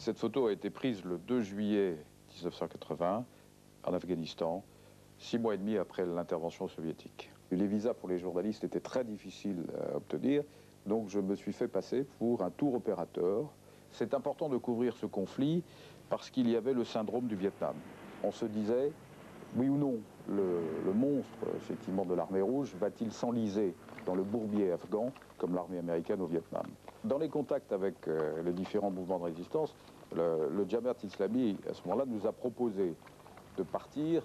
Cette photo a été prise le 2 juillet 1980 en Afghanistan, 6 mois et demi après l'intervention soviétique. Les visas pour les journalistes étaient très difficiles à obtenir, donc je me suis fait passer pour un tour opérateur. C'est important de couvrir ce conflit parce qu'il y avait le syndrome du Vietnam. On se disait, oui ou non, le monstre effectivement de l'armée rouge va-t-il s'enliser dans le bourbier afghan comme l'armée américaine au Vietnam? Dans les contacts avec les différents mouvements de résistance, le Jamaat islami à ce moment-là nous a proposé de partir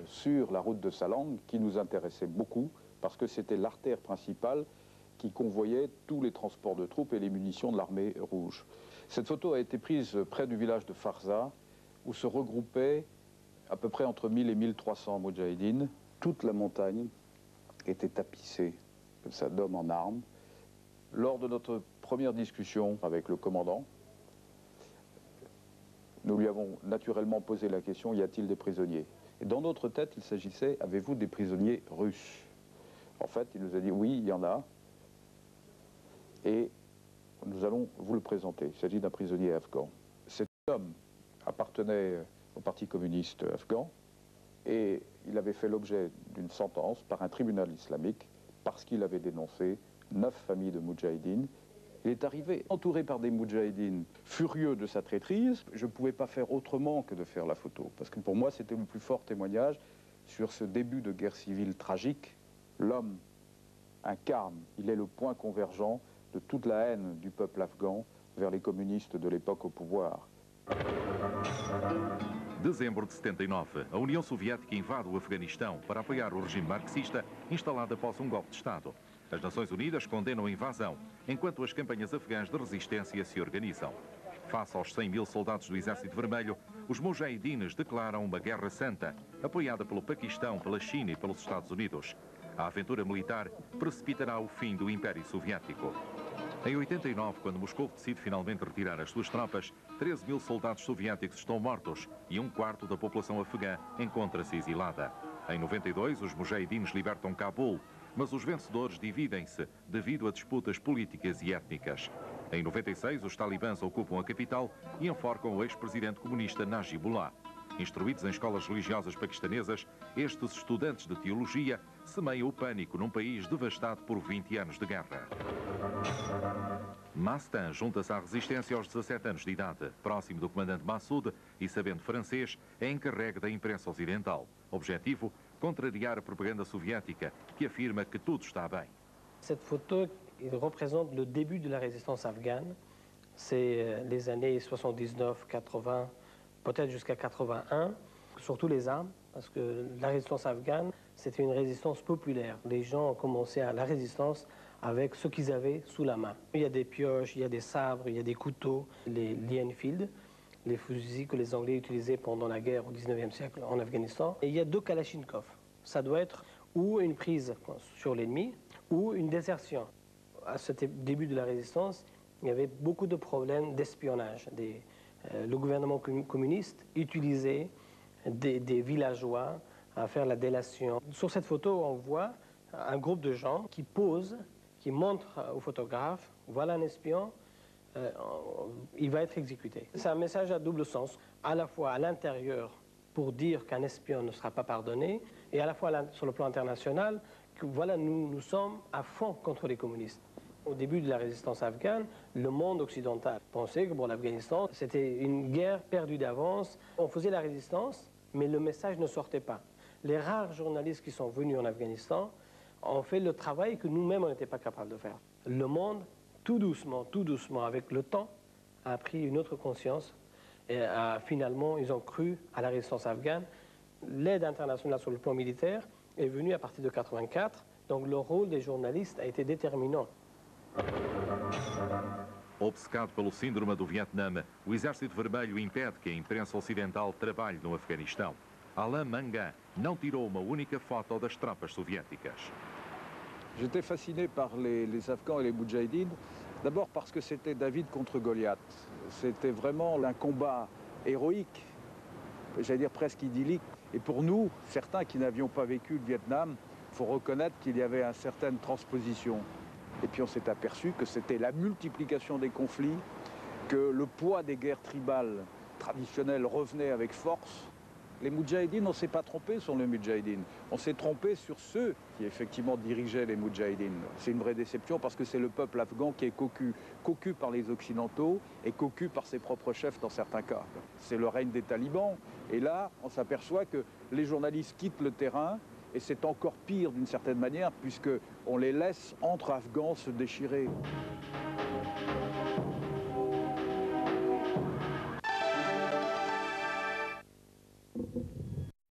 sur la route de Salang, qui nous intéressait beaucoup parce que c'était l'artère principale qui convoyait tous les transports de troupes et les munitions de l'armée rouge. Cette photo a été prise près du village de Farza, où se regroupaient à peu près entre 1000 et 1300 moudjahidines. Toute la montagne était tapissée comme ça d'hommes en armes. Lors de notre première discussion avec le commandant, nous lui avons naturellement posé la question, y a-t-il des prisonniers? Et dans notre tête, il s'agissait, avez-vous des prisonniers russes? En fait, il nous a dit, oui, il y en a, et nous allons vous le présenter. Il s'agit d'un prisonnier afghan. Cet homme appartenait au Parti communiste afghan, et il avait fait l'objet d'une sentence par un tribunal islamique, parce qu'il avait dénoncé 9 familles de moudjahidines. Il est arrivé entouré par des moudjahidines furieux de sa traîtrise. Je ne pouvais pas faire autrement que de faire la photo, parce que pour moi c'était le plus fort témoignage sur ce début de guerre civile tragique. L'homme incarne, il est le point convergent de toute la haine du peuple afghan vers les communistes de l'époque au pouvoir. Dezembro de 79, a União Soviética invade o Afeganistão para apoiar o regime marxista instalado após golpe de Estado. As Nações Unidas condenam a invasão, enquanto as campanhas afegãs de resistência se organizam. Face aos 100 mil soldados do Exército Vermelho, os mujahidines declaram uma guerra santa, apoiada pelo Paquistão, pela China e pelos Estados Unidos. A aventura militar precipitará o fim do Império Soviético. Em 89, quando Moscou decide finalmente retirar as suas tropas, 13 mil soldados soviéticos estão mortos e 1/4 da população afegã encontra-se exilada. Em 92, os mujahidines libertam Cabul, mas os vencedores dividem-se devido a disputas políticas e étnicas. Em 96, os talibãs ocupam a capital e enforcam o ex-presidente comunista Najibullah. Instruídos em escolas religiosas paquistanesas, estes estudantes de teologia semeiam o pânico num país devastado por 20 anos de guerra. Mastan junta-se à resistência aos 17 anos de idade. Próximo do comandante Massoud e sabendo francês, é encarregue da imprensa ocidental. Objetivo, contrariar a propaganda soviética, que afirma que tudo está bem. Cette photo représente le début de la résistance afghane. C'est les années 79, 80, peut-être jusqu'à 81, surtout les armes, parce que la résistance afghane, c'était une résistance populaire. Les gens ont commencé à la résistance avec ce qu'ils avaient sous la main. Il y a des pioches, il y a des sabres, il y a des couteaux, les Lee Enfield, les fusils que les Anglais utilisaient pendant la guerre au 19e siècle en Afghanistan. Et il y a 2 Kalachnikov. Ça doit être ou une prise sur l'ennemi, ou une désertion. À ce début de la résistance, il y avait beaucoup de problèmes d'espionnage. Le gouvernement communiste utilisait des villageois à faire la délation. Sur cette photo, on voit un groupe de gens qui posent, qui montrent au photographe, voilà un espion, il va être exécuté. C'est un message à double sens, à la fois à l'intérieur pour dire qu'un espion ne sera pas pardonné, et à la fois sur le plan international, que voilà, nous sommes à fond contre les communistes. Au début de la résistance afghane, le monde occidental pensait que pour l'Afghanistan, c'était une guerre perdue d'avance. On faisait la résistance, mais le message ne sortait pas. Les rares journalistes qui sont venus en Afghanistan ont fait le travail que nous-mêmes, on n'était pas capables de faire. Le monde, tout doucement, avec le temps, a pris une autre conscience. Et finalement, ils ont cru à la résistance afghane. L'aide internationale sur le plan militaire est venue à partir de 1984. Donc le rôle des journalistes a été déterminant. Obcecado pelo síndrome do Vietnã, o Exército Vermelho impede que a imprensa ocidental trabalhe no Afeganistão. Alain Mangan não tirou uma única foto das tropas soviéticas. J'étais fasciné par les Afghans et les Moudjahidines, d'abord parce que c'était David contre Goliath. C'était vraiment un combat héroïque, j'allais dire presque idyllique. Et pour nous, certains qui n'avions pas vécu le Vietnam, il faut reconnaître qu'il y avait une certaine transposition. Et puis on s'est aperçu que c'était la multiplication des conflits, que le poids des guerres tribales traditionnelles revenait avec force, les Moudjahidines, on ne s'est pas trompé sur les Moudjahidines. On s'est trompé sur ceux qui effectivement dirigeaient les Moudjahidines. C'est une vraie déception parce que c'est le peuple afghan qui est cocu par les Occidentaux et cocu par ses propres chefs dans certains cas. C'est le règne des talibans. Et là, on s'aperçoit que les journalistes quittent le terrain et c'est encore pire d'une certaine manière puisqu'on les laisse entre Afghans se déchirer.